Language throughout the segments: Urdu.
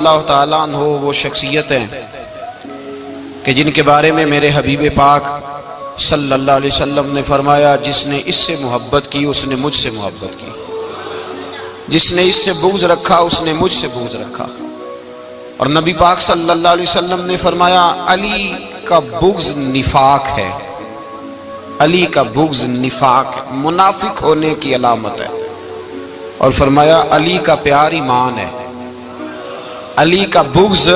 اللہ تعالیٰ عنہ وہ شخصیت ہیں کہ جن کے بارے میں میرے حبیب پاک صلی اللہ علیہ وسلم نے فرمایا جس نے اس سے محبت کی اس نے مجھ سے محبت کی، جس نے اس سے بغض رکھا اس نے مجھ سے بغض رکھا۔ اور نبی پاک صلی اللہ علیہ وسلم نے فرمایا علی کا بغض نفاق ہے، علی کا بغض نفاق منافق ہونے کی علامت ہے۔ اور فرمایا علی کا پیار ایمان ہے، علی کا بغض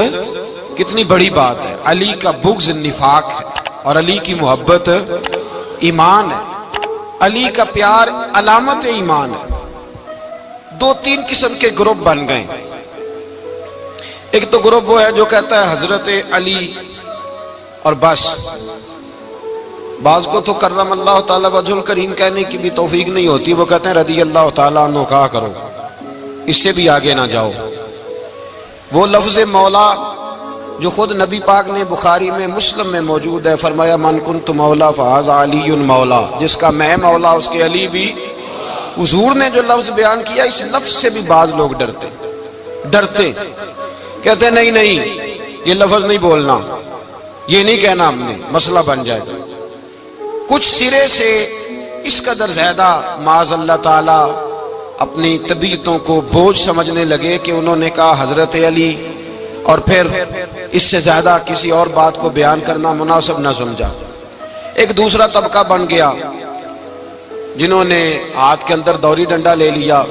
کتنی بڑی بات ہے، علی کا بغض نفاق ہے اور علی کی محبت ایمان ہے، علی کا پیار علامت ایمان ہے۔ دو تین قسم کے گروپ بن گئے، ایک تو گروپ وہ ہے جو کہتا ہے حضرت علی اور بس، بعض کو تو کرم اللہ تعالیٰ وجہ الکریم کہنے کی بھی توفیق نہیں ہوتی، وہ کہتے ہیں رضی اللہ تعالیٰ عنہ کہا کرو، اس سے بھی آگے نہ جاؤ۔ وہ لفظ مولا جو خود نبی پاک نے بخاری میں مسلم میں موجود ہے، فرمایا من کنت مولا فہذا علی مولا، جس کا میں مولا اس کے علی بھی۔ حضور نے جو لفظ بیان کیا اس لفظ سے بھی بعض لوگ ڈرتے کہتے ہیں نہیں یہ لفظ نہیں بولنا، یہ نہیں کہنا، ہم نے مسئلہ بن جائے گا۔ کچھ سرے سے اس قدر زیادہ معاذ اللہ تعالی اپنی طبیعتوں کو بوجھ سمجھنے لگے کہ انہوں نے کہا حضرت علی، اور پھر اس سے زیادہ کسی اور بات کو بیان کرنا مناسب نہ سمجھا۔ ایک دوسرا طبقہ بن گیا جنہوں نے ہاتھ کے اندر دوری ڈنڈا لے لیا،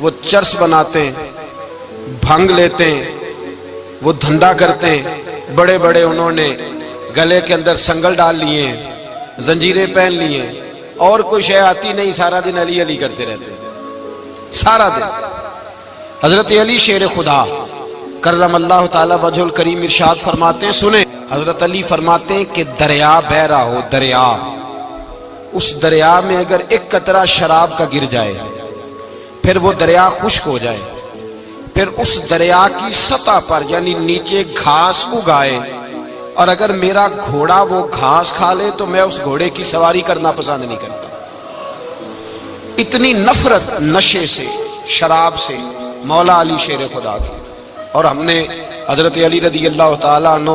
وہ چرس بناتے ہیں، بھنگ لیتے ہیں، وہ دھندا کرتے ہیں، بڑے بڑے انہوں نے گلے کے اندر سنگل ڈال لیے ہیں، زنجیریں پہن لی ہیں، اور کوئی شے آتی نہیں، سارا دن علی علی کرتے رہتے ہیں سارا دن۔ حضرت علی شیر خدا کرم اللہ تعالی وجہ الکریم ارشاد فرماتے ہیں، سنیں، حضرت علی فرماتے ہیں کہ دریا بہ رہا ہو، دریا، اس دریا میں اگر ایک قطرہ شراب کا گر جائے، پھر وہ دریا خشک ہو جائے، پھر اس دریا کی سطح پر یعنی نیچے گھاس اگائے، اور اگر میرا گھوڑا وہ گھاس کھا لے تو میں اس گھوڑے کی سواری کرنا پسند نہیں کرتا۔ اتنی نفرت نشے سے، شراب سے مولا علی شیر خدا کی۔ اور ہم نے حضرت علی رضی اللہ تعالیٰ عنہ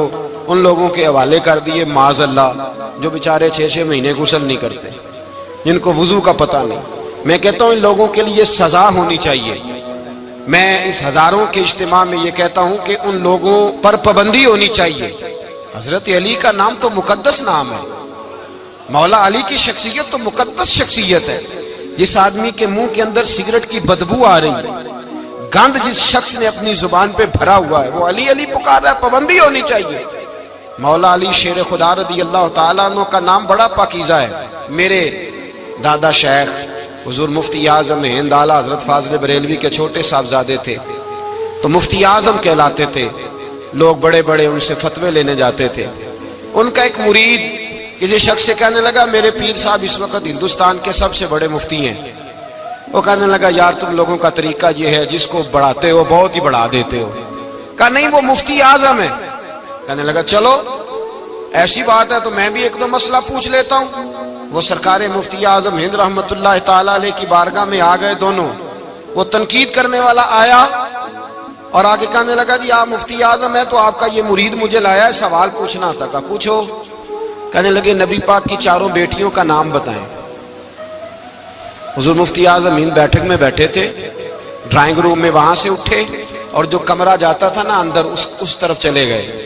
ان لوگوں کے حوالے کر دیے معاذ اللہ جو بیچارے 6 مہینے غسل نہیں کرتے، جن کو وضو کا پتہ نہیں۔ میں کہتا ہوں ان لوگوں کے لیے سزا ہونی چاہیے۔ میں اس ہزاروں کے اجتماع میں یہ کہتا ہوں کہ ان لوگوں پر پابندی ہونی چاہیے۔ حضرت علی کا نام تو مقدس نام ہے، مولا علی کی شخصیت تو مقدس شخصیت ہے۔ جس آدمی کے منہ کے اندر سگریٹ کی بدبو آ رہی ہے، گند جس شخص نے اپنی زبان پہ بھرا ہوا ہے، وہ علی علی پکار رہا ہے، پابندی ہونی چاہیے۔ مولا علی شیر خدا رضی اللہ تعالیٰ عنہ کا نام بڑا پاکیزہ ہے۔ میرے دادا شیخ حضور مفتی اعظم ہند اعلیٰ حضرت فاضل بریلوی کے چھوٹے صاحبزادے تھے، تو مفتی اعظم کہلاتے تھے، لوگ بڑے بڑے ان سے فتوے لینے جاتے تھے۔ ان کا ایک مرید کسی شخص سے کہنے لگا میرے پیر صاحب اس وقت ہندوستان کے سب سے بڑے مفتی ہیں۔ وہ کہنے لگا یار تم لوگوں کا طریقہ یہ ہے جس کو بڑھاتے ہو بہت ہی بڑھا دیتے ہو۔ کہا نہیں وہ مفتی اعظم ہے۔ کہنے لگا چلو ایسی بات ہے تو میں بھی ایک دو مسئلہ پوچھ لیتا ہوں۔ وہ سرکار مفتی اعظم ہند رحمت اللہ تعالیٰ علیہ کی بارگاہ میں آ گئے دونوں۔ وہ تنقید کرنے والا آیا اور آگے کہنے لگا جی آپ مفتی اعظم ہے تو آپ کا یہ مرید مجھے لایا ہے سوال پوچھنا تھا۔ کہا پوچھو۔ کہنے لگے نبی پاک کی 4 بیٹیوں کا نام بتائیں۔ حضور مفتی اعظم ہند بیٹھک میں بیٹھے تھے، ڈرائنگ روم میں وہاں سے اٹھے اور جو کمرہ جاتا تھا نا اندر اس طرف چلے گئے۔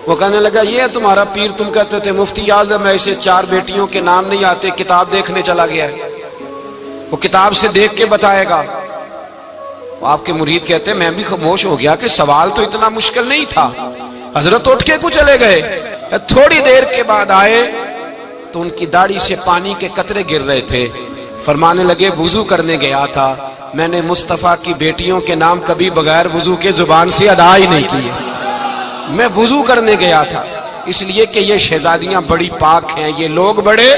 وہ کہنے لگا یہ ہے تمہارا پیر، تم کہتے تھے مفتی اعظم ہے، اسے 4 بیٹیوں کے نام نہیں آتے، کتاب دیکھنے چلا گیا ہے، وہ کتاب سے دیکھ کے بتائے گا۔ آپ کے مرید کہتے ہیں میں بھی خاموش ہو گیا کہ سوال تو اتنا مشکل نہیں تھا۔ حضرت اٹھ کے کو چلے گئے، تھوڑی دیر کے بعد آئے تو ان کی داڑھی سے پانی کے قطرے گر رہے تھے۔ فرمانے لگے وضو کرنے گیا تھا، میں نے مصطفیٰ کی بیٹیوں کے نام کبھی بغیر وضو کے زبان سے ادا ہی نہیں کیے، میں وضو کرنے گیا تھا، اس لیے کہ یہ شہزادیاں بڑی پاک ہیں، یہ لوگ بڑے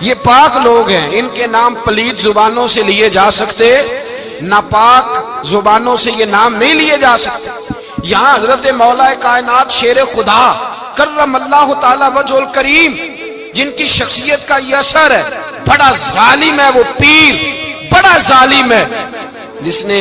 یہ پاک لوگ ہیں، ان کے نام پلید زبانوں سے لیے جا سکتے، ناپاک زبانوں سے یہ نام نہیں لیے جا سکتے۔ یہاں حضرت مولا کائنات شیر خدا کرم اللہ تعالی وجہ الکریم جن کی شخصیت کا یہ اثر ہے، بڑا ظالم ہے وہ پیر، بڑا ظالم ہے جس نے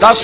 10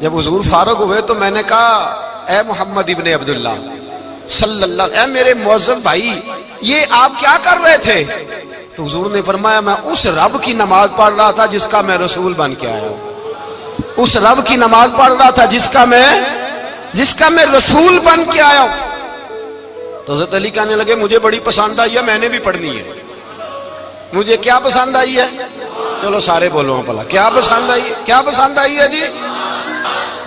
جب حضور فارغ ہوئے تو میں نے کہا اے محمد ابن عبداللہ صلی اللہ، اے میرے معزز بھائی یہ آپ کیا کر رہے تھے؟ تو حضور نے فرمایا میں اس رب کی نماز پڑھ رہا تھا جس کا میں رسول بن کے آیا ہوں، اس رب کی نماز پڑھ رہا تھا جس کا میں رسول بن کے آیا ہوں۔ تو حضرت علی کہنے لگے مجھے بڑی پسند آئی ہے، میں نے بھی پڑھنی ہے۔ مجھے کیا پسند آئی ہے؟ چلو سارے بولو پلا کیا پسند آئی ہے؟ کیا پسند آئی ہے جی؟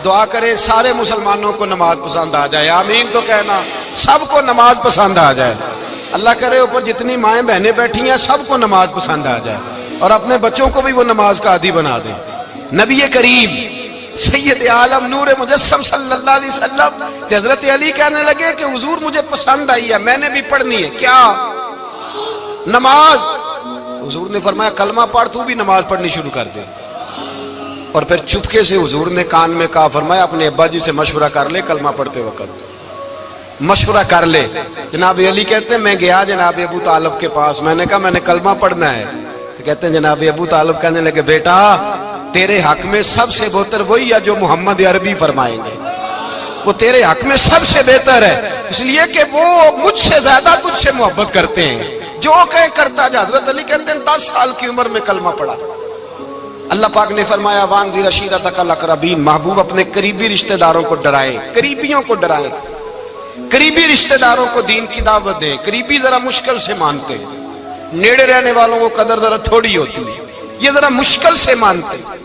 دعا کریں سارے مسلمانوں کو نماز پسند آ جائے، آمین تو کہنا، سب کو نماز پسند آ جائے۔ اللہ کرے اوپر جتنی مائیں بہنیں بیٹھی ہیں سب کو نماز پسند آ جائے، اور اپنے بچوں کو بھی وہ نماز کا عادی بنا دیں۔ نبی کریم سید عالم نور مجسم صلی اللہ علیہ وسلم حضرت علی کہنے لگے کہ حضور مجھے پسند آئی ہے، میں نے بھی پڑھنی ہے۔ کیا؟ نماز۔ حضور نے فرمایا کلمہ پڑھ، تو بھی نماز پڑھنی شروع کر دے۔ اور پھر چپکے سے حضور نے کان میں کہا، فرمایا اپنے ابا جی سے مشورہ کر لے، کلمہ پڑھتے وقت مشورہ کر لے۔ جناب علی کہتے ہیں میں گیا جناب ابو طالب کے پاس، میں نے کہا میں نے کلمہ پڑھنا ہے۔ تو کہتے ہیں جناب ابو طالب کہنے لگے بیٹا تیرے حق میں سب سے بہتر وہی ہے جو محمد عربی فرمائیں گے، وہ تیرے حق میں سب سے بہتر ہے، اس لیے کہ وہ مجھ سے زیادہ تجھ سے محبت کرتے ہیں، جو کہے کرتا جا۔ حضرت علی کہتے ہیں 10 سال کی عمر میں کلمہ پڑھا۔ اللہ پاک نے فرمایا وانذر عشیرتک الاقربین، محبوب اپنے قریبی رشتہ داروں کو ڈرائیں، قریبیوں کو ڈرائیں، قریبی رشتہ داروں کو دین کی دعوت دیں۔ قریبی ذرا مشکل سے مانتے ہیں، نیڑے رہنے والوں کو قدر ذرا تھوڑی ہوتی ہے، یہ ذرا مشکل سے مانتے ہیں۔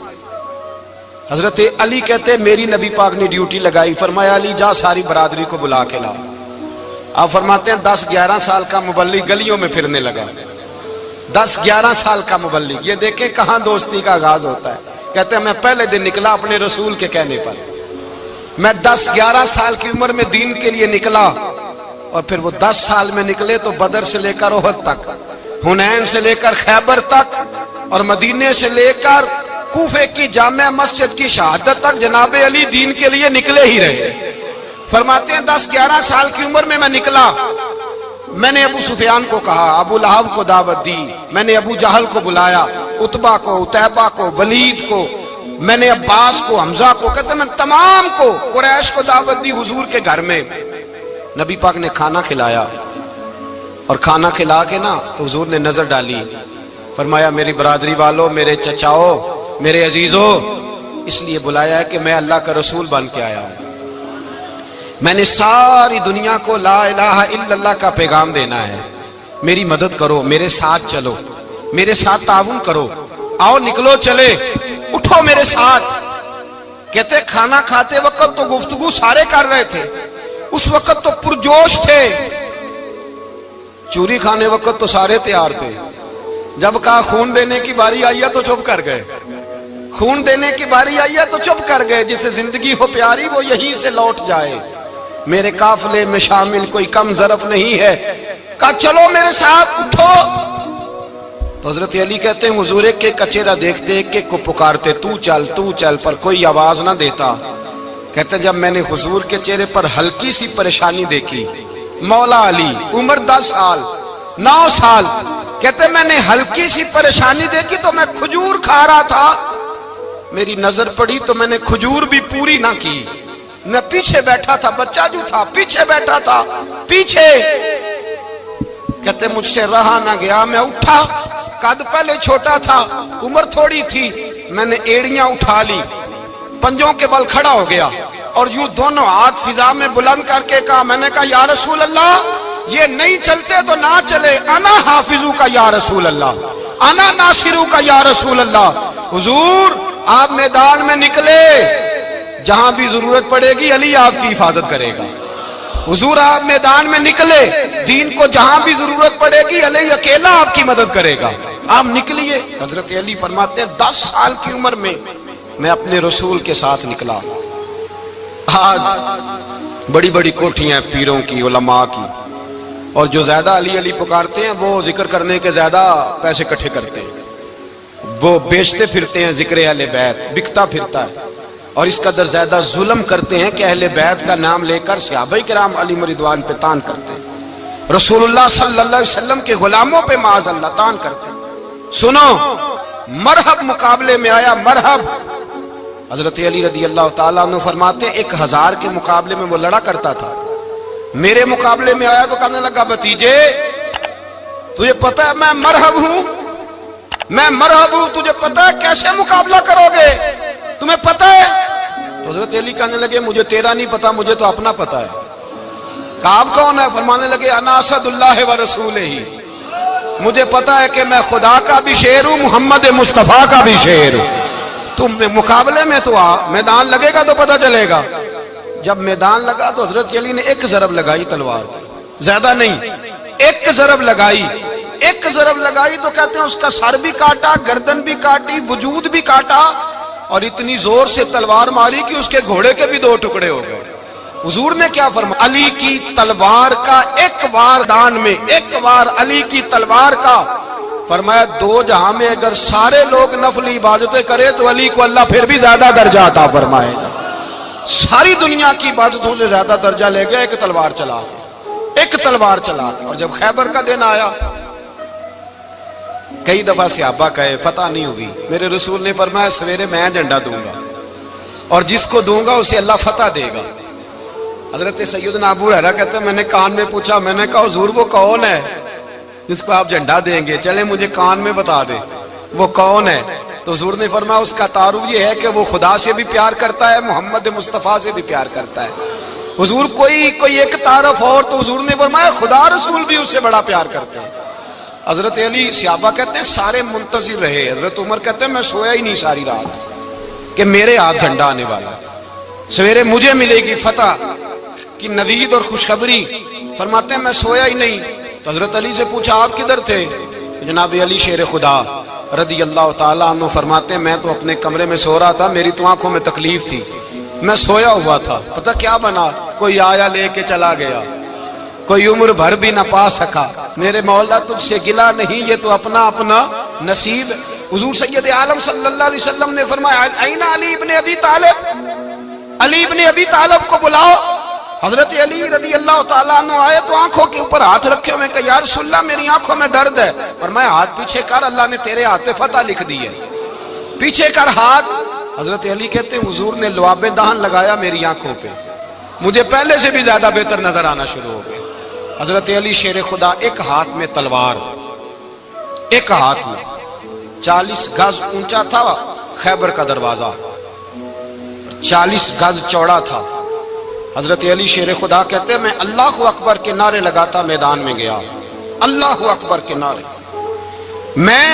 حضرت علی کہتے ہیں میری نبی پاک نے ڈیوٹی لگائی، فرمایا علی جا ساری برادری کو بلا کے لا۔ آپ فرماتے ہیں 10-11 سال کا مبلغ گلیوں میں پھرنے لگا، 10-11 سال کا مبلغ۔ یہ دیکھیں کہاں دوستی کا آغاز ہوتا ہے۔ کہتے ہیں میں پہلے دن نکلا اپنے رسول کے کہنے پر، میں 10-11 سال کی عمر میں دین کے لیے نکلا، اور پھر وہ 10 سال میں نکلے تو بدر سے لے کر احد تک، حنین سے لے کر خیبر تک، اور مدینے سے لے کر کوفے کی جامع مسجد کی شہادت تک جناب علی دین کے لیے نکلے ہی رہے۔ فرماتے ہیں 10-11 سال کی عمر میں نکلا، میں نے ابو سفیان کو کہا، ابو لہب کو دعوت دی، میں نے ابو جہل کو بلایا، عتبہ کو، عتیبہ کو، ولید کو، میں نے عباس کو، حمزہ کو، کہتے ہیں میں تمام کو، قریش کو دعوت دی حضور کے گھر میں۔ نبی پاک نے کھانا کھلایا، اور کھانا کھلا کے نا تو حضور نے نظر ڈالی، فرمایا میری برادری والوں، میرے چچاؤ، میرے عزیزو، اس لیے بلایا ہے کہ میں اللہ کا رسول بن کے آیا ہوں، میں نے ساری دنیا کو لا الہ الا اللہ کا پیغام دینا ہے، میری مدد کرو، میرے ساتھ چلو، میرے ساتھ تعاون کرو، آؤ نکلو چلے، اٹھو میرے ساتھ۔ کہتے کھانا کھاتے وقت تو گفتگو سارے کر رہے تھے، اس وقت تو پرجوش تھے، چوری کھانے وقت تو سارے تیار تھے، جب کہا خون دینے کی باری آئی ہے تو چپ کر گئے، خون دینے کی باری آئی ہے تو چپ کر گئے، جسے زندگی ہو پیاری وہ یہیں سے لوٹ جائے، میرے قافلے میں شامل کوئی کم ظرف نہیں ہے، کہا چلو میرے ساتھ اٹھو۔ تو حضرت علی کہتے ہیں حضور ایک ایک کا چہرہ دیکھتے، ایک ایک کو پکارتے، تو چل، پر کوئی آواز نہ دیتا۔ کہتے ہیں جب میں نے حضور کے چہرے پر ہلکی سی پریشانی دیکھی، مولا علی عمر 10 سال 9 سال، کہتے میں نے ہلکی سی پریشانی دیکھی تو میں کھجور کھا رہا تھا، میری نظر پڑی تو میں نے کھجور بھی پوری نہ کی، میں پیچھے بیٹھا تھا، بچہ جو تھا پیچھے بیٹھا تھا، پیچھے۔ کہتے مجھ سے رہا نہ گیا، میں اٹھا، قد پہلے چھوٹا تھا، عمر تھوڑی تھی، میں نے ایڑیاں اٹھا لی، پنجوں کے بل کھڑا ہو گیا، اور یوں دونوں ہاتھ فضا میں بلند کر کے کہا، میں نے کہا یا رسول اللہ یہ نہیں چلتے تو نہ چلے، انا حافظو کا یا رسول اللہ، انا ناصرو کا یا رسول اللہ۔ حضور آپ میدان میں نکلے، جہاں بھی ضرورت پڑے گی علی آپ کی حفاظت کرے گا۔ حضور آپ میدان میں نکلے، دین کو جہاں بھی ضرورت پڑے گی علی اکیلا آپ کی مدد کرے گا، آپ نکلیے۔ حضرت علی فرماتے ہیں 10 سال کی عمر میں میں اپنے رسول کے ساتھ نکلا۔ آج بڑی بڑی کوٹھیاں پیروں کی، علماء کی، اور جو زیادہ علی علی پکارتے ہیں وہ ذکر کرنے کے زیادہ پیسے اکٹھے کرتے ہیں، وہ بیچتے پھرتے ہیں، ذکر اہل بیت بکتا پھرتا ہے، اور اس قدر زیادہ ظلم کرتے ہیں کہ اہل بیت کا نام لے کر صحابہ کرام علی رضوان پہ تان کرتے ہیں، رسول اللہ صلی اللہ علیہ وسلم کے غلاموں پہ معاذ اللہ تان کرتے ہیں۔ سنو، مرحب مقابلے میں آیا، مرحب۔ حضرت علی رضی اللہ تعالیٰ عنہ فرماتے 1000 کے مقابلے میں وہ لڑا کرتا تھا، میرے مقابلے میں آیا تو کہنے لگا بھتیجے تجھے پتہ ہے میں مرحب ہوں، میں مرحب ہوں، تجھے پتہ ہے کیسے مقابلہ کرو گے، تمہیں پتہ ہے؟ تو حضرت علی کہنے لگے مجھے تیرا نہیں پتا، مجھے تو اپنا پتا ہے۔ کہا آپ کون ہے؟ فرمانے لگے انا اسد اللہ و رسولہ، مجھے پتا ہے کہ میں خدا کا بھی شیر ہوں، محمد مصطفیٰ کا بھی شیر ہوں۔ تم مقابلے میں تو آ، میدان لگے گا تو پتہ چلے گا۔ جب میدان لگا تو حضرت علی نے ایک ضرب لگائی تلوار کی، زیادہ نہیں، ایک ضرب لگائی، ایک ضرب لگائی تو کہتے ہیں اس کا سر بھی کاٹا، گردن بھی کاٹی، وجود بھی کاٹا، اور اتنی زور سے تلوار ماری کہ اس کے گھوڑے کے بھی 2 ٹکڑے ہو گئے۔ حضور نے کیا فرمایا؟ علی کی تلوار کا ایک وار دان میں، ایک وار علی کی تلوار کا، فرمایا 2 جہاں میں اگر سارے لوگ نفل عبادتیں کرے تو علی کو اللہ پھر بھی زیادہ درجہ عطا فرمائے گا۔ ساری دنیا کی عبادتوں سے زیادہ درجہ لے گیا ایک تلوار چلا کے، ایک تلوار چلا کے۔ اور جب خیبر کا دن آیا، کئی دفعہ صحابہ کہے فتح نہیں ہوگی، میرے رسول نے فرمایا سویرے میں جھنڈا دوں گا اور جس کو دوں گا اسے اللہ فتح دے گا۔ حضرت سیدنا ابو ہریرہ کہتے ہیں میں نے کان میں پوچھا، میں نے کہا حضور وہ کون ہے جس کو آپ جھنڈا دیں گے؟ چلے مجھے کان میں بتا دے وہ کون ہے۔ تو حضور نے فرمایا اس کا تعارف یہ ہے کہ وہ خدا سے بھی پیار کرتا ہے، محمد مصطفیٰ سے بھی پیار کرتا ہے۔ حضور کوئی ایک تعارف اور، تو حضور نے فرمایا خدا رسول بھی اس سے بڑا پیار کرتے ہیں۔ حضرت علی، صحابہ کہتے ہیں سارے منتظر رہے، حضرت عمر کہتے ہیں میں سویا ہی نہیں ساری رات کہ میرے ہاتھ جھنڈا آنے والا، سویرے مجھے ملے گی فتح کی نوید اور خوشخبری۔ فرماتے ہیں میں سویا ہی نہیں۔ تو حضرت علی سے پوچھا آپ کدھر تھے؟ جناب علی شیر خدا رضی اللہ تعالیٰ عنہ فرماتے ہیں میں تو اپنے کمرے میں سو رہا تھا، میری تو آنکھوں میں تکلیف تھی، میں سویا ہوا تھا، پتہ کیا بنا، کوئی آیا لے کے چلا گیا، کوئی عمر بھر بھی نہ پا سکا۔ میرے مولا تجھ سے گلا نہیں، یہ تو اپنا اپنا نصیب ہے۔ حضور سید عالم صلی اللہ علیہ وسلم نے فرمایا این علی ابن ابی طالب، علی ابن ابی طالب کو بلاؤ۔ حضرت علی رضی اللہ تعالیٰ عنہ آئے تو آنکھوں کے اوپر ہاتھ رکھے ہوئے کہ یا رسول اللہ میری آنکھوں میں درد ہے، فرمایا ہاتھ پیچھے کر، اللہ نے تیرے ہاتھ پہ فتح لکھ دی ہے، پیچھے کر ہاتھ۔ حضرت علی کہتے ہیں حضور نے لعاب دہن لگایا میری آنکھوں پہ، مجھے پہلے سے بھی زیادہ بہتر نظر آنا شروع ہو گیا۔ حضرت علی شیر خدا ایک ہاتھ میں تلوار، ایک ہاتھ میں 40 گز اونچا تھا خیبر کا دروازہ، 40 گز چوڑا تھا۔ حضرت علی شیر خدا کہتے ہیں میں اللہ اکبر کے نعرے لگاتا میدان میں گیا، اللہ اکبر کے نعرے۔ میں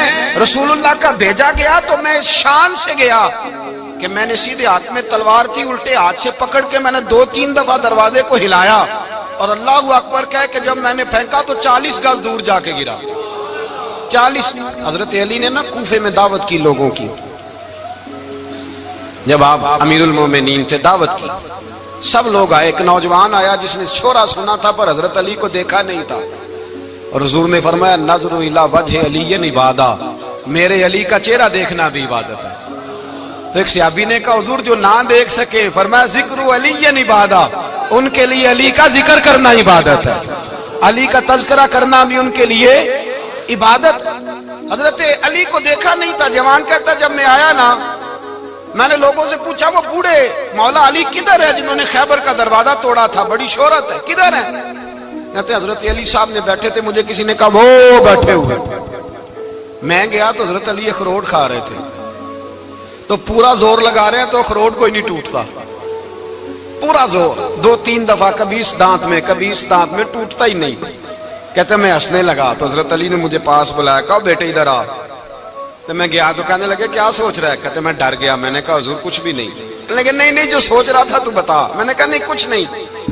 رسول اللہ کا بھیجا گیا تو میں شان سے گیا کہ میں نے سیدھے ہاتھ میں تلوار تھی، الٹے ہاتھ سے پکڑ کے میں نے 2-3 دفعہ دروازے کو ہلایا اور اللہ اکبر کہہ کہ جب میں نے پھینکا تو 40 گز دور جا کے گرا، 40۔ حضرت علی نے نا کوفے میں دعوت کی لوگوں کی، جب آپ امیر المومنین تھے دعوت کی، سب لوگ آئے، ایک نوجوان آیا جس نے شورا سنا تھا پر حضرت علی کو دیکھا نہیں تھا، اور حضور نے فرمایا نظر الی وجہ علی عبادہ، میرے علی کا چہرہ دیکھنا بھی عبادت ہے۔ تو ایک صحابی نے کہا حضور جو نہ دیکھ سکے، فرمایا ذکر علی عبادہ، ان کے لیے علی کا ذکر کرنا عبادت ہے، علی کا تذکرہ کرنا بھی ان کے لیے عبادت۔ حضرت علی کو دیکھا نہیں تھا، جوان کہتا جب میں آیا نا میں نے لوگوں سے پوچھا وہ بوڑھے مولا علی کدھر ہے جنہوں نے خیبر کا دروازہ توڑا تھا، بڑی شہرت ہے، کدھر ہے؟ کہتے ہیں حضرت علی صاحب نے بیٹھے تھے، مجھے کسی نے کہا وہ بیٹھے ہوئے۔ میں گیا تو حضرت علی اخروٹ کھا رہے تھے، تو پورا زور لگا رہے ہیں تو اخروٹ کوئی نہیں ٹوٹتا، پورا زور 2-3 دفعہ، کبھی اس دانت میں کبھی اس دانت میں، ٹوٹتا ہی نہیں۔ کہتے میں ہنسنے لگا تو حضرت علی نے مجھے پاس بلایا، کہا بیٹے ادھر آ۔ تو میں گیا تو کہنے لگے کیا سوچ رہا ہے؟ کہتے میں ڈر گیا، میں نے کہا حضور کچھ بھی نہیں۔ لیکن نہیں جو سوچ رہا تھا تو بتا۔ میں نے کہا نہیں کچھ نہیں۔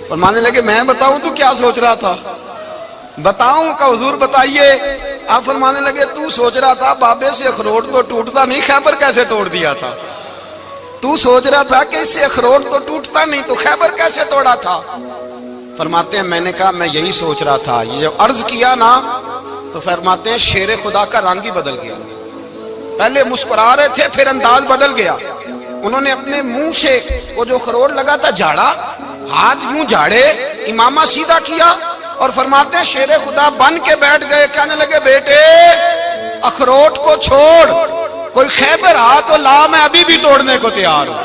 فرمانے لگے میں بتاؤں تو کیا سوچ رہا تھا؟ بتاؤں؟ کہ حضور بتائیے۔ آپ فرمانے لگے تو سوچ رہا تھا بابے سے اخروٹ تو ٹوٹتا نہیں، خیبر کیسے توڑ دیا تھا؟ تو سوچ رہا تھا کہ اس سے اخروٹ تو ٹوٹتا نہیں تو خیبر کیسے توڑا تھا؟ فرماتے ہیں میں نے کہا میں یہی سوچ رہا تھا۔ یہ جب عرض کیا نا تو فرماتے ہیں شیر خدا کا رنگ ہی بدل گیا، پہلے مسکرا رہے تھے پھر انداز بدل گیا۔ انہوں نے اپنے منہ سے وہ جو خروٹ لگا تھا جھاڑا، ہاتھ یوں جھاڑے، امامہ سیدھا کیا اور فرماتے ہیں شیر خدا بن کے بیٹھ گئے، کہنے لگے بیٹے اخروٹ کو چھوڑ، کوئی خیبر آ تو لا، میں ابھی بھی توڑنے کو تیار ہوں۔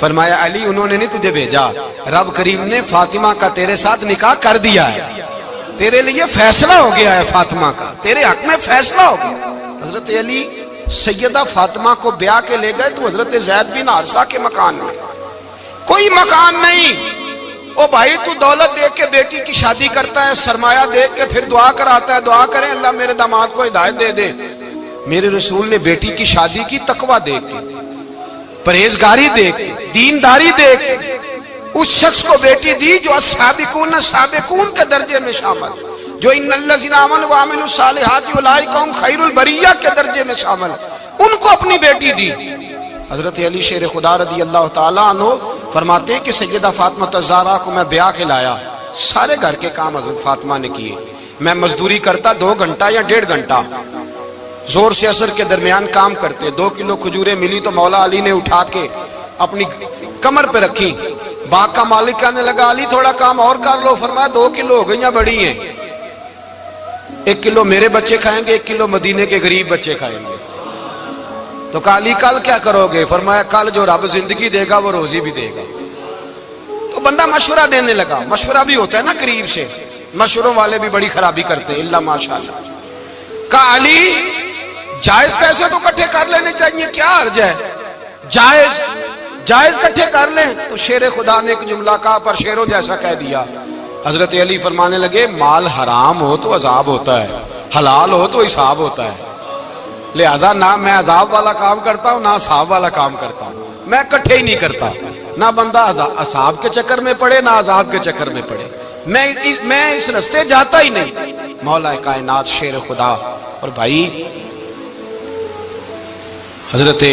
فرمایا علی انہوں نے نہیں تجھے بھیجا، رب کریم نے فاطمہ کا تیرے ساتھ نکاح کر دیا ہے، تیرے لیے فیصلہ ہو گیا ہے، فاطمہ کا تیرے حق میں فیصلہ ہو گیا۔ حضرت علی سیدہ فاطمہ کو بیاہ کے لے گئے تو حضرت زید بن حارثہ کے مکان میں، کوئی مکان نہیں۔ او بھائی تو دولت دیکھ کے بیٹی کی شادی کرتا ہے، سرمایہ دیکھ کے پھر دعا کراتا ہے، دعا کریں اللہ میرے داماد کو ہدایت دے دے۔ میرے رسول نے بیٹی کی شادی کی تقوی دیکھ کے، پرہیزگاری دیکھ کے، دینداری دیکھ کے، اس شخص کو بیٹی دی جو السابقون السابقون کے درجے میں شامل، جو ان الذین آمنوا وعملوا الصالحات اولئک هم خیر البریہ کے درجے میں شامل، ان کو اپنی بیٹی دی۔ حضرت علی شیر خدا رضی اللہ تعالیٰ عنہ فرماتے کہ سیدہ فاطمہ الزہرا کو میں بیاہ کے لایا، سارے گھر کے کام حضرت فاطمہ نے کیے، میں مزدوری کرتا 2 گھنٹہ یا 1.5 گھنٹہ، زور سے عصر کے درمیان کام کرتے، 2 کلو کھجوریں ملی تو مولا علی نے اٹھا کے اپنی کمر پہ رکھی، باغ کا مالک کہنے لگا علی تھوڑا کام اور کر لو، فرمایا 2 کلو ہو گئیں بڑی ہیں، 1 کلو میرے بچے کھائیں گے، 1 کلو مدینے کے غریب بچے کھائیں گے۔ تو کہا علی کل کیا کرو گے؟ فرمایا کل جو رب زندگی دے گا وہ روزی بھی دے گا۔ تو بندہ مشورہ دینے لگا، مشورہ بھی ہوتا ہے نا قریب سے، مشوروں والے بھی بڑی خرابی کرتے ہیں اللہ ماشاءاللہ۔ کہا علی جائز پیسے تو کٹھے کر لینے چاہیے، کیا حرج ہے، جائز کٹھے کر لیں۔ تو شیر خدا نے ایک جملہ کہا پر شیروں جیسا کہہ دیا۔ حضرت علی فرمانے لگے مال حرام ہو تو عذاب ہوتا ہے، حلال ہو تو حساب ہوتا ہے، لہذا نہ میں عذاب والا کام کرتا ہوں نہ حساب والا کام کرتا ہوں، میں کٹھے ہی نہیں کرتا، نہ بندہ حساب کے چکر میں پڑے نہ عذاب کے چکر میں پڑے، میں اس رستے جاتا ہی نہیں۔ مولا کائنات شیر خدا۔ اور بھائی حضرت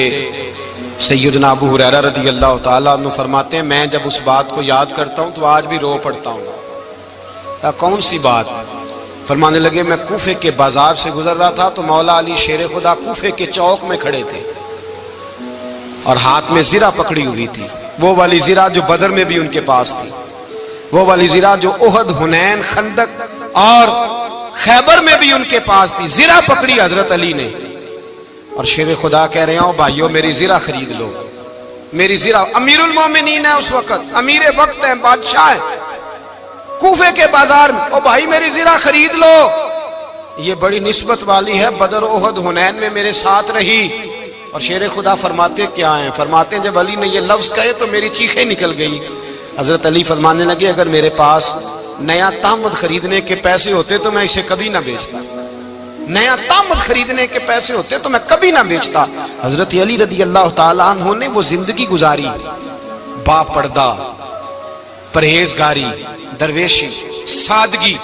سیدنا ابو ہریرہ رضی اللہ تعالیٰ عنہ فرماتے ہیں میں جب اس بات کو یاد کرتا ہوں تو آج بھی رو پڑتا ہوں۔ کون سی بات؟ فرمانے لگے میں کوفے کے بازار سے گزر رہا تھا تو مولا علی شیر خدا کوفے کے چوک میں کھڑے تھے اور ہاتھ میں زرہ پکڑی ہوئی تھی، وہ والی زرہ جو بدر میں بھی ان کے پاس تھی، وہ والی زرہ جو احد، حنین، خندق اور خیبر میں بھی ان کے پاس تھی، زرہ پکڑی حضرت علی نے۔ اور شیر خدا کہہ رہے ہوں بھائیو میری زرہ خرید لو، میری زرہ، امیر المومنین ہے اس وقت، امیر وقت ہے، بادشاہ ہے کوفے کے بازار میں، او بھائی میری زرہ خرید لو، یہ بڑی نسبت والی ہے، بدر، احد، حنین میں میرے ساتھ رہی۔ اور شیر خدا فرماتے کیا ہیں؟ فرماتے ہیں جب علی نے یہ لفظ کہے تو میری چیخیں نکل گئی۔ حضرت علی فرمانے لگے اگر میرے پاس نیا تامد خریدنے کے پیسے ہوتے تو میں اسے کبھی نہ بیچتا، نیا تامد خریدنے کے پیسے ہوتے تو میں کبھی نہ بیچتا۔ حضرت علی رضی اللہ تعالیٰ عنہ نے وہ زندگی گزاری، با پردہ، پرہیزگاری، درویشی، سادگی،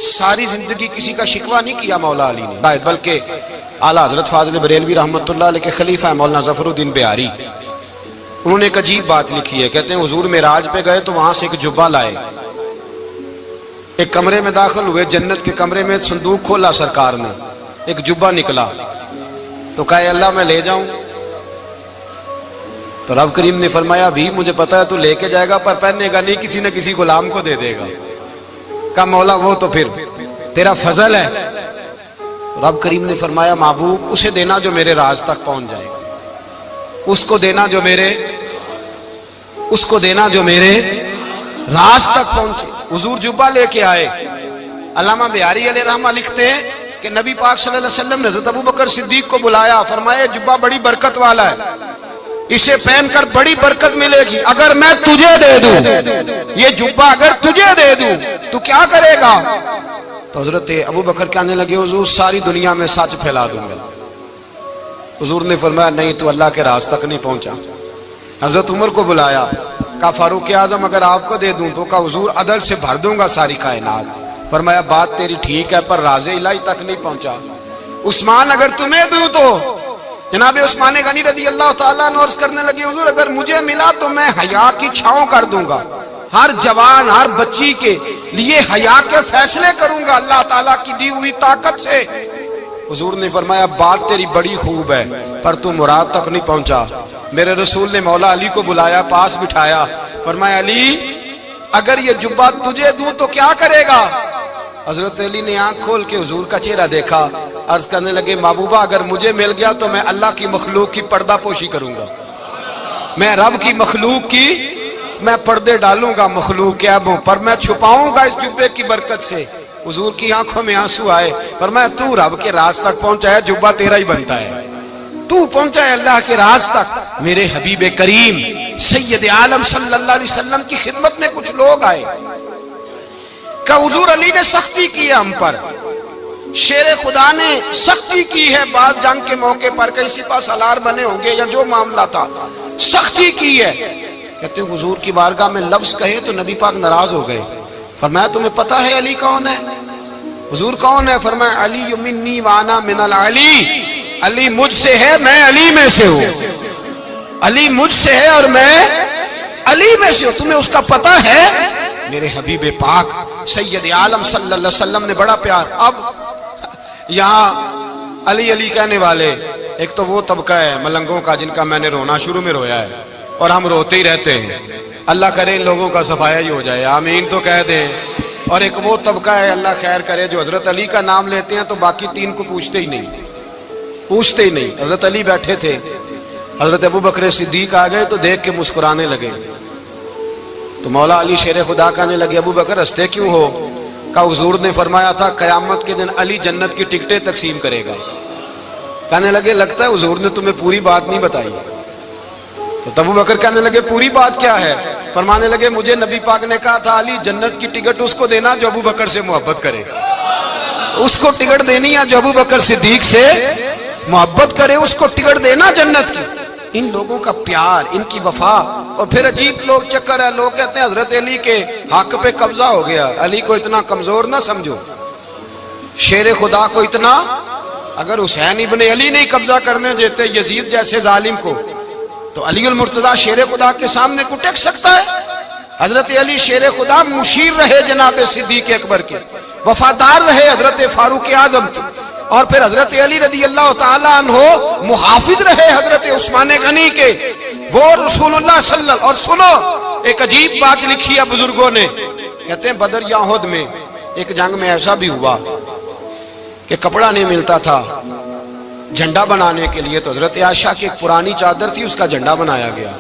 ساری زندگی کسی کا شکوہ نہیں کیا مولا علی نے، بلکہ اعلیٰ حضرت فاضل بریلوی رحمۃ اللہ علیہ کے خلیفہ مولانا ظفر الدین بہاری، انہوں نے ایک عجیب بات لکھی ہے، کہتے ہیں حضور معراج پہ گئے تو وہاں سے ایک جبہ لائے، ایک کمرے میں داخل ہوئے، جنت کے کمرے میں صندوق کھولا سرکار نے، ایک جبہ نکلا تو کہا اللہ میں لے جاؤں؟ تو رب کریم نے فرمایا بھی مجھے پتا ہے تو لے کے جائے گا پر پہننے گا نہیں، کسی نہ کسی غلام کو دے دے گا۔ کہا مولا وہ تو پھر تیرا فضل ہے۔ رب کریم نے فرمایا محبوب اسے دینا جو میرے راز تک پہنچ جائے گا، اس کو دینا جو میرے راز تک پہنچے۔ حضور جبہ لے کے آئے۔ علامہ بہاری علیہ رحمہ لکھتے ہیں کہ نبی پاک صلی اللہ علیہ وسلم نے حضرت ابوبکر صدیق کو بلایا، فرمایا جبہ بڑی برکت والا ہے، اسے پہن کر بڑی برکت ملے گی، اگر میں تجھے دے دوں یہ جبہ، اگر تجھے دے دوں تو کیا کرے گا؟ تو حضرت ابوبکر کہنے لگے حضور ساری دنیا میں سچ پھیلا دوں گا۔ حضور نے فرمایا نہیں تو اللہ کے راز تک نہیں پہنچا۔ حضرت عمر کو بلایا، کہا فاروق اعظم اگر آپ کو دے دوں تو کہا حضور عدل سے بھر دوں گا ساری کائنات۔ فرمایا بات تیری ٹھیک ہے پر راز الہی تک نہیں پہنچا۔ عثمان اگر تمہیں دوں تو جناب عثمان غنی رضی اللہ تعالیٰ عنہ عرض کرنے لگے حضور اگر مجھے ملا تو میں حیا کی چھاؤں کر دوں گا، ہر جوان ہر بچی کے لیے حیا کے فیصلے کروں گا اللہ تعالیٰ کی دی ہوئی طاقت سے۔ حضور نے فرمایا بات تیری بڑی خوب ہے پر تو مراد تک نہیں پہنچا۔ میرے رسول نے مولا علی کو بلایا، پاس بٹھایا، فرمایا علی اگر یہ جبہ تجھے دوں تو کیا کرے گا؟ حضرت علی نے آنکھ کھول کے حضور کا چہرہ دیکھا، عرض کرنے لگے محبوبہ اگر مجھے مل گیا تو میں اللہ کی مخلوق کی پردہ پوشی کروں گا، میں رب کی مخلوق کی میں پردے ڈالوں گا مخلوق کے عیبوں پر، میں چھپاؤں گا اس جبے کی برکت سے۔ حضور کی آنکھوں میں آنسو آئے، فرمایا تو رب کے راز تک پہنچا ہے، جبہ تیرا ہی بنتا ہے، تو پہنچا ہے اللہ کے راز تک۔ میرے حبیب کریم سید عالم صلی اللہ علیہ وسلم کی خدمت میں کچھ لوگ آئے کہ حضور علی نے سختی کی ہے ہم پر، شیر خدا نے سختی کی ہے، بعض جنگ کے موقع پر کہیں سپہ سالار بنے ہوں گے یا جو معاملہ تھا، سختی کی ہے۔ کہتے ہیں حضور کی بارگاہ میں لفظ کہے تو نبی پاک ناراض ہو گئے۔ فرمایا تمہیں پتہ ہے علی کون ہے؟ حضور کون ہے؟ فرمایا علی منی وانا من العلی، علی مجھ سے ہے میں علی میں سے ہوں، علی مجھ سے ہے اور میں علی میں سے ہوں، تمہیں اس کا پتہ ہے؟ میرے حبیب پاک سید عالم صلی اللہ علیہ وسلم نے بڑا پیار۔ اب یہاں علی علی کہنے والے ایک تو وہ طبقہ ہے ملنگوں کا جن کا میں نے رونا شروع میں رویا ہے اور ہم روتے ہی رہتے ہیں، اللہ کرے ان لوگوں کا صفایا ہی ہو جائے، آمین تو کہہ دیں۔ اور ایک وہ طبقہ ہے اللہ خیر کرے جو حضرت علی کا نام لیتے ہیں تو باقی تین کو پوچھتے ہی نہیں، پوچھتے ہی نہیں۔ حضرت علی بیٹھے تھے، حضرت ابو بکر صدیق آ گئے تو دیکھ کے مسکرانے لگے، تو مولا علی شیر خدا کہنے لگے ابو بکر ہنستے کیوں ہو؟ کہ حضور نے فرمایا تھا قیامت کے دن علی جنت کی ٹکٹیں تقسیم کرے گا۔ کہنے لگے لگتا ہے حضور نے تمہیں پوری بات نہیں بتائی۔ تو ابو بکر کہنے لگے پوری بات کیا ہے؟ فرمانے لگے مجھے نبی پاک نے کہا تھا علی جنت کی ٹکٹ اس کو دینا جو ابو بکر سے محبت کرے، اس کو ٹکٹ دینی ہے جو ابو بکر صدیق سے محبت کرے، اس کو ٹکٹ دینا جنت کی۔ ان لوگوں کا پیار، ان کی وفا۔ اور پھر عجیب لوگ چکر ہے، لوگ کہتے ہیں حضرت علی کے حق پہ قبضہ ہو گیا، علی کو اتنا کمزور نہ سمجھو، شیر خدا کو اتنا، اگر حسین ابن علی نہیں قبضہ کرنے دیتے یزید جیسے ظالم کو تو علی المرتضیٰ شیر خدا کے سامنے کو ٹک سکتا ہے؟ حضرت علی شیر خدا مشیر رہے جناب صدیق اکبر کے، وفادار رہے حضرت فاروق اعظم کے، اور پھر حضرت علی رضی اللہ تعالیٰ عنہ محافظ رہے حضرت عثمان غنی کے، وہ رسول اللہ صلی اللہ علیہ وسلم۔ اور سنو ایک عجیب بات لکھی ہے بزرگوں نے، کہتے ہیں بدر یا احد میں ایک جنگ میں ایسا بھی ہوا کہ کپڑا نہیں ملتا تھا جھنڈا بنانے کے لیے، تو حضرت عائشہ کی ایک پرانی چادر تھی، اس کا جھنڈا بنایا گیا،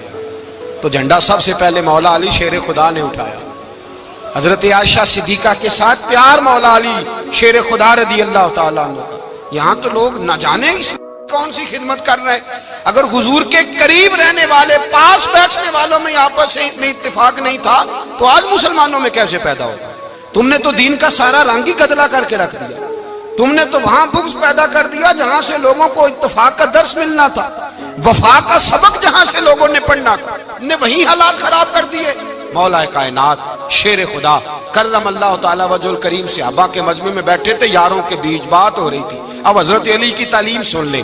تو جھنڈا سب سے پہلے مولا علی شیر خدا نے اٹھایا۔ حضرت عائشہ صدیقہ کے ساتھ پیار مولا علی شیر خدا رضی اللہ تعالیٰ عنہ کا۔ یہاں تو لوگ نہ جانے کون سی خدمت کر رہے ہیں۔ اگر حضور کے قریب رہنے والے، پاس بیٹھنے والوں میں آپس میں اتفاق نہیں تھا تو آج مسلمانوں میں کیسے پیدا ہوگا؟ تم نے تو دین کا سارا رنگ ہی گدلا کر کے رکھ دیا، تم نے تو وہاں بغض پیدا کر دیا جہاں سے لوگوں کو اتفاق کا درس ملنا تھا، وفا کا سبق جہاں سے لوگوں نے پڑھنا تھا، نے وہی حالات خراب کر دیے۔ مولا کائنات شیر خدا کرم اللہ تعالیٰ وجہ الکریم صحابہ کے مجمع میں بیٹھے تھے، یاروں کے بیچ بات ہو رہی تھی۔ اب حضرت علی کی تعلیم سن لیں،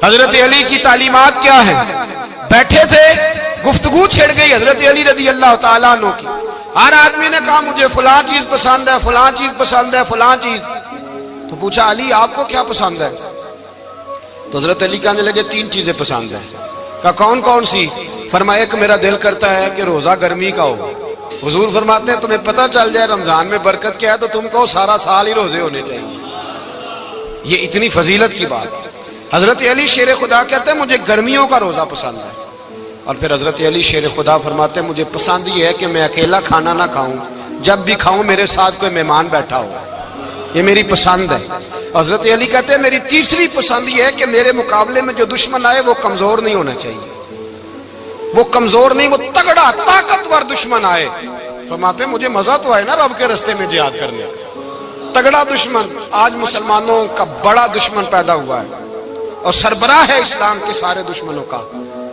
حضرت علی کی تعلیمات کیا ہیں؟ بیٹھے تھے، گفتگو چھڑ گئی حضرت علی رضی اللہ تعالیٰ عنہ کی، ہر آدمی نے کہا مجھے فلاں چیز پسند ہے، فلاں چیز پسند ہے، فلاں چیز۔ تو پوچھا علی آپ کو کیا پسند ہے؟ تو حضرت علی کہنے لگے تین چیزیں پسند ہیں۔ کہا کون کون سی؟ فرمایا ایک میرا دل کرتا ہے کہ روزہ گرمی کا ہو۔ حضور فرماتے ہیں تمہیں پتہ چل جائے رمضان میں برکت کیا ہے تو تم کہو سارا سال ہی روزے ہونے چاہیے، یہ اتنی فضیلت کی بات۔ حضرت علی شیر خدا کہتے ہیں مجھے گرمیوں کا روزہ پسند ہے۔ اور پھر حضرت علی شیر خدا فرماتے ہیں مجھے پسند یہ ہے کہ میں اکیلا کھانا نہ کھاؤں، جب بھی کھاؤں میرے ساتھ کوئی مہمان بیٹھا ہو، یہ میری پسند ہے۔ حضرت علی کہتے ہیں میری تیسری پسند یہ ہے کہ میرے مقابلے میں جو دشمن آئے وہ کمزور نہیں ہونا چاہیے، وہ کمزور نہیں، وہ تگڑا طاقتور دشمن آئے۔ فرماتے ہیں مجھے مزہ تو آئے نا رب کے رستے میں جہاد کرنے کا، تگڑا دشمن۔ آج مسلمانوں کا بڑا دشمن پیدا ہوا ہے اور سربراہ ہے اسلام کے سارے دشمنوں کا،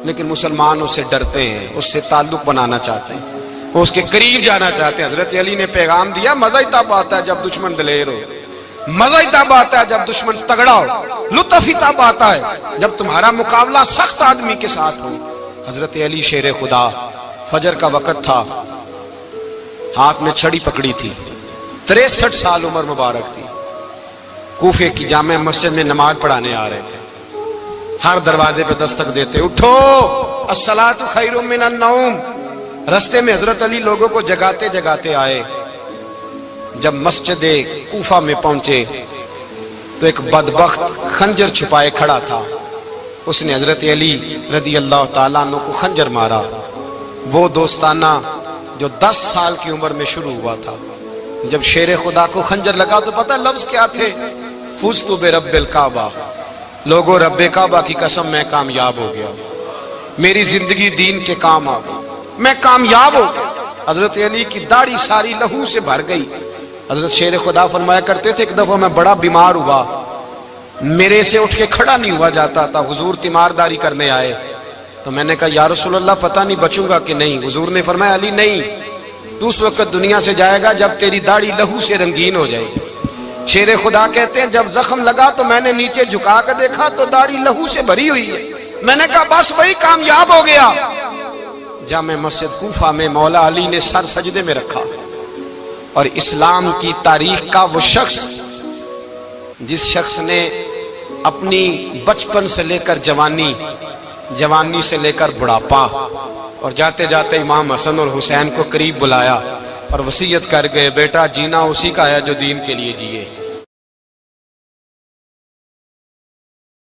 لیکن مسلمان اس سے ڈرتے ہیں، اس سے تعلق بنانا چاہتے ہیں، وہ اس کے قریب جانا چاہتے ہیں۔ حضرت علی نے پیغام دیا مزہ ہی تب آتا ہے جب دشمن دلیر ہو، مزہ ہی تب آتا ہے جب دشمن تگڑا ہو، لطف ہی تب آتا ہے جب تمہارا مقابلہ سخت آدمی کے ساتھ ہو۔ حضرت علی شیر خدا، فجر کا وقت تھا، ہاتھ میں چھڑی پکڑی تھی، 63 سال عمر مبارک تھی، کوفے کی جامع مسجد میں نماز پڑھانے آ رہے تھے۔ ہر دروازے پہ دستک دیتے اٹھو الصلاۃ خیر من النوم۔ رستے میں حضرت علی لوگوں کو جگاتے جگاتے آئے، جب مسجد کوفہ میں پہنچے تو ایک بدبخت خنجر چھپائے کھڑا تھا، اس نے حضرت علی رضی اللہ تعالیٰ عنہ کو خنجر مارا۔ وہ دوستانہ جو 10 سال کی عمر میں شروع ہوا تھا، جب شیر خدا کو خنجر لگا تو پتہ لفظ کیا تھے؟ فزت برب الکعبہ، لوگوں رب کعبہ کی قسم میں کامیاب ہو گیا، میری زندگی دین کے کام آ گئی، میں کامیاب ہو گیا۔ حضرت علی کی داڑھی ساری لہو سے بھر گئی۔ حضرت شیر خدا فرمایا کرتے تھے ایک دفعہ میں بڑا بیمار ہوا، میرے سے اٹھ کے کھڑا نہیں ہوا جاتا تھا، حضور تیمارداری کرنے آئے تو میں نے کہا یا رسول اللہ پتہ نہیں بچوں گا کہ نہیں۔ حضور نے فرمایا علی نہیں، تو اس وقت دنیا سے جائے گا جب تیری داڑھی لہو سے رنگین ہو جائے گی۔ شیر خدا کہتے ہیں جب زخم لگا تو میں نے نیچے جھکا کر دیکھا تو داڑھی لہو سے بھری ہوئی ہے، میں نے کہا بس وہی کامیاب ہو گیا۔ جامع مسجد کوفہ میں مولا علی نے سر سجدے میں رکھا، اور اسلام کی تاریخ کا وہ شخص جس شخص نے اپنی بچپن سے لے کر جوانی، جوانی سے لے کر بڑھاپا، اور جاتے جاتے امام حسن اور حسین کو قریب بلایا اور وصیت کر گئے بیٹا جینا اسی کا ہے جو دین کے لیے جیے۔